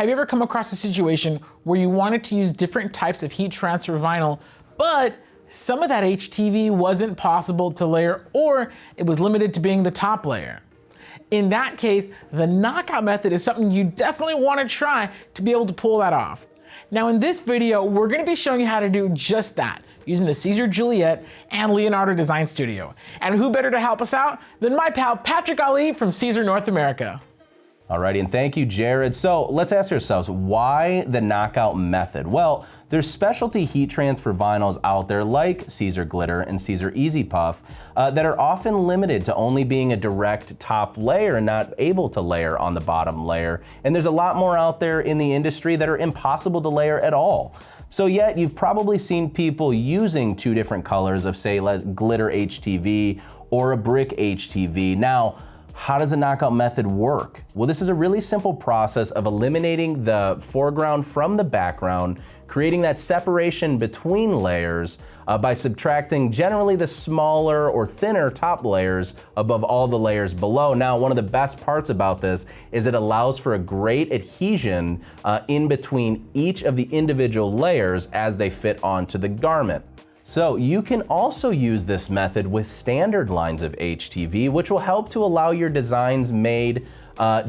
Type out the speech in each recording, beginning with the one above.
Have you ever come across a situation where you wanted to use different types of heat transfer vinyl, but some of that HTV wasn't possible to layer, or it was limited to being the top layer? In that case, the knockout method is something you definitely want to try to be able to pull that off. Now in this video, we're going to be showing you how to do just that using the Siser Juliet and Leonardo Design Studio. And who better to help us out than my pal Patrick Ali from Siser North America. Alrighty, and thank you, Jared. So let's ask ourselves, why the knockout method? Well, there's specialty heat transfer vinyls out there like Siser Glitter and Siser EasyPuff that are often limited to only being a direct top layer and not able to layer on the bottom layer. And there's a lot more out there in the industry that are impossible to layer at all. So yet you've probably seen people using two different colors of, say, like glitter HTV or a brick HTV. Now, how does the knockout method work? Well, this is a really simple process of eliminating the foreground from the background, creating that separation between layers by subtracting generally the smaller or thinner top layers above all the layers below. Now, one of the best parts about this is it allows for a great adhesion in between each of the individual layers as they fit onto the garment. So you can also use this method with standard lines of HTV, which will help to allow your designs made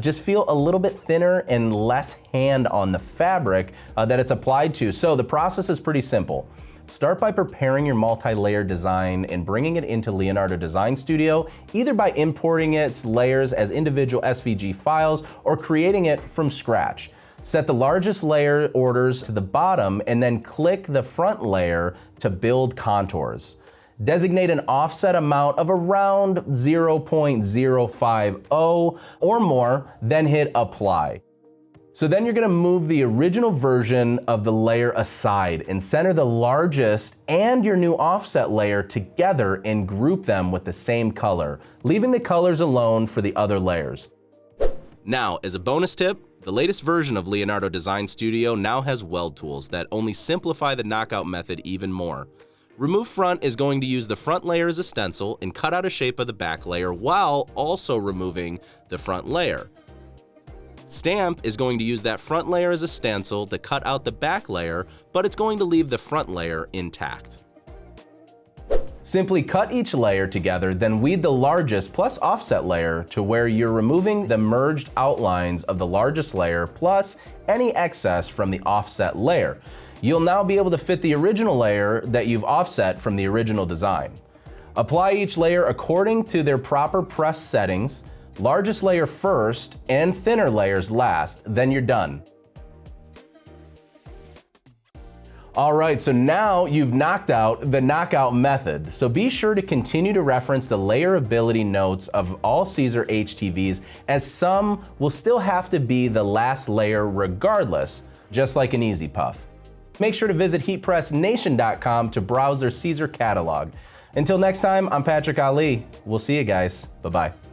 just feel a little bit thinner and less hand on the fabric that it's applied to. So the process is pretty simple. Start by preparing your multi-layer design and bringing it into Leonardo Design Studio, either by importing its layers as individual SVG files or creating it from scratch. Set the largest layer orders to the bottom and then click the front layer to build contours. Designate an offset amount of around 0.050 or more, then hit apply. So then you're gonna move the original version of the layer aside and center the largest and your new offset layer together and group them with the same color, leaving the colors alone for the other layers. Now, as a bonus tip, the latest version of Leonardo Design Studio now has weld tools that only simplify the knockout method even more. Remove Front is going to use the front layer as a stencil and cut out a shape of the back layer while also removing the front layer. Stamp is going to use that front layer as a stencil to cut out the back layer, but it's going to leave the front layer intact. Simply cut each layer together, then weed the largest plus offset layer to where you're removing the merged outlines of the largest layer plus any excess from the offset layer. You'll now be able to fit the original layer that you've offset from the original design. Apply each layer according to their proper press settings, largest layer first and thinner layers last, then you're done. All right, so now you've knocked out the knockout method. So be sure to continue to reference the layerability notes of all Siser HTVs, as some will still have to be the last layer regardless, just like an EasyPuff. Make sure to visit heatpressnation.com to browse their Siser catalog. Until next time, I'm Patrick Ali. We'll see you guys. Bye-bye.